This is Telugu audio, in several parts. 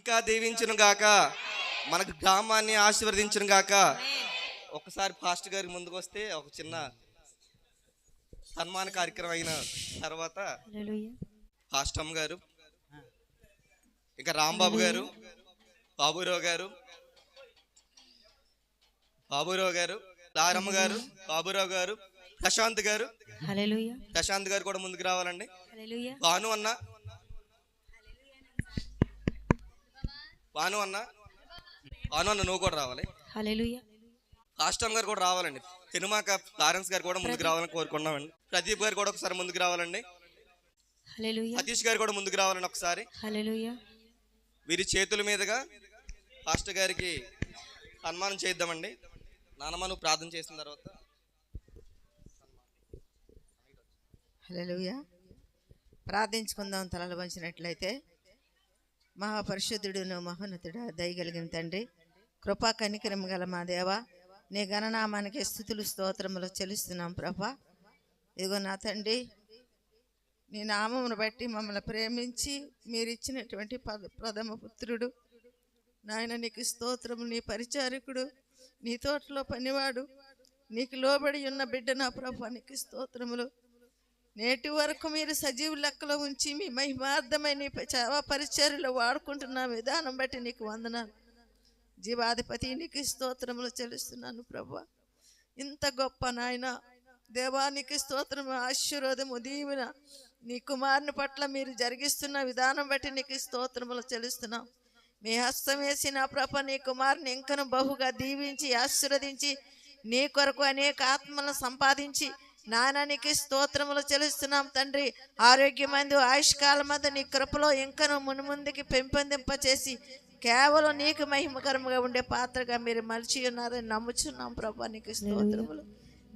ఇంకా దీవించును గాక, మన గ్రామాన్ని ఆశీర్వదించును గాక. ఒకసారి పాస్టర్ గారికి ముందుకు వస్తే ఒక చిన్న సన్మాన కార్యక్రమం అయిన తర్వాత పాస్టమ్ గారు, ఇంకా రాంబాబు గారు, బాబురావు గారు, లారమ్మ గారు, బాబురావు గారు, ప్రశాంత్ గారు కూడా ముందుకు రావాలండి. భాను అన్న నువ్వు కూడా రావాలి. పాస్టమ్ గారు కూడా రావాలండి. తిరుమాక లారెన్స్ గారు కూడా ముందుకు రావాలని కోరుకున్నామండి. ప్రదీప్ గారు కూడా ఒకసారి ముందుకు రావాలండి. సతీష్ గారు కూడా ముందుకు రావాలండి. ఒకసారి వీరి చేతుల మీదుగా పాస్టర్ గారికి సన్మానం చేద్దామండి. నానమ్మ నువ్వు ప్రార్థన చేసిన తర్వాత. హల్లెలూయా. ప్రార్థించుకుందాం. తలలు వంచినట్లయితే. మహాపరిశుద్ధుడును మహోన్నతుడా, దయగలిగిన తండ్రి, కృపా కనికరం గల మా దేవ, నీ గణనామానికి స్తుతులు స్తోత్రములు చెల్లిస్తున్నాం ప్రభా. ఇదిగో నా తండ్రి, నీ నామమును బట్టి మమ్మల్ని ప్రేమించి మీరు ఇచ్చినటువంటి ప్రథమ పుత్రుడు నాయన, నీకు స్తోత్రము. నీ పరిచారకుడు, నీ తోటలో పనివాడు, నీకు లోబడి ఉన్న బిడ్డ నా ప్రభా, నీకు స్తోత్రములు. నేటి వరకు మీరు సజీవ లెక్కలో ఉంచి మీ మహిమార్థమైన సేవా పరిచర్యలో వాడుకుంటున్న విధానం బట్టి నీకు వందనాలు. జీవాధిపతి నీకు స్తోత్రములు చెల్లిస్తున్నాను ప్రభా. ఇంత గొప్ప నాయన దేవానికి స్తోత్రము, ఆశీర్వాదము, దీవెన నీ కుమారుని పట్ల మీరు జరిగిస్తున్న విధానం బట్టి నీకు స్తోత్రములు చెల్లిస్తున్నాం. మీ హస్తం వేసి నా ప్రభ నీ కుమారుని ఇంకను బహుగా దీవించి ఆశీర్వదించి నీ కొరకు అనేక ఆత్మలను సంపాదించి నాయనానికి స్తోత్రములు చెల్లిస్తున్నాం తండ్రి. ఆరోగ్యమందు ఆయుష్కాలమందు నీ కృపలో ఇంకను మున్ముందుకి పెంపొందింపచేసి కేవలం నీకు మహిమకరంగా ఉండే పాత్రగా మీరు మలిచి ఉన్నారని నమ్ముచున్నాం ప్రభా. నీకు స్తోత్రములు.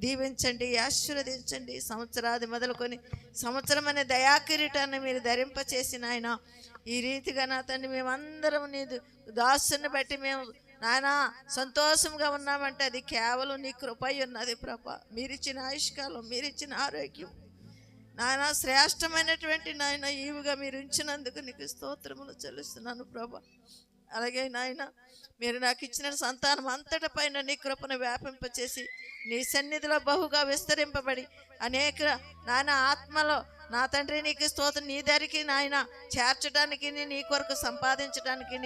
దీవించండి, ఆశీర్వదించండి. సంవత్సరాది మొదలుకొని సంవత్సరం అనే దయాకిరీటాన్ని మీరు ధరింపచేసిన ఆయన ఈ రీతిగా నా తండ్రి మేమందరం నీ దాసుని బట్టి మేము నాయన సంతోషంగా ఉన్నామంటే అది కేవలం నీ కృపై ఉన్నది ప్రభా. మీరిచ్చిన ఆయుష్కాలం, మీరిచ్చిన ఆరోగ్యం నాయన శ్రేష్టమైనటువంటి నాయన ఈవుగా మీరు ఉంచినందుకు నీకు స్తోత్రములు చెల్లిస్తున్నాను ప్రభా. అలాగే నాయన మీరు నాకు ఇచ్చిన సంతానం అంతటి పైన నీ కృపను వ్యాపింపచేసి నీ సన్నిధిలో బహుగా విస్తరింపబడి అనేక నాయన ఆత్మలో నా తండ్రి నీకు స్తోత్రం నీ దరికి నాయన చేర్చడానికి నీ కొరకు సంపాదించడానికి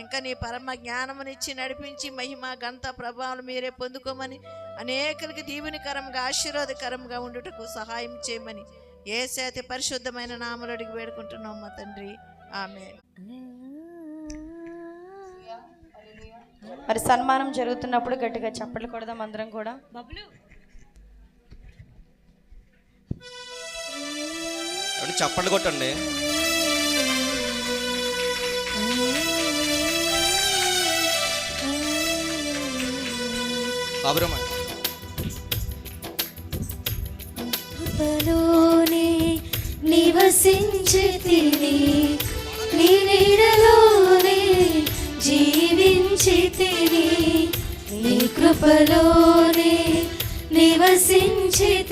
ఇంకా నీ పరమ జ్ఞానమునిచ్చి నడిపించి మహిమ ఘనత ప్రభావం మీరే పొందుకోమని అనేకులకి దీవెనకరంగా ఆశీర్వాదకరంగా ఉండుటకు సహాయం చేయమని యేసు అతి పరిశుద్ధమైన నామములో అడిగి వేడుకుంటున్నాం మా తండ్రి, ఆమేన్. మరి సన్మానం జరుగుతున్నప్పుడు గట్టిగా చప్పట్లు కొడదాం అందరం కూడా. చప్పట్లు కొట్టండి. కృపలోనే నివసించితిని, నీ నీడలోనే జీవించితిని, నీ కృపలోనే నివసించితిని.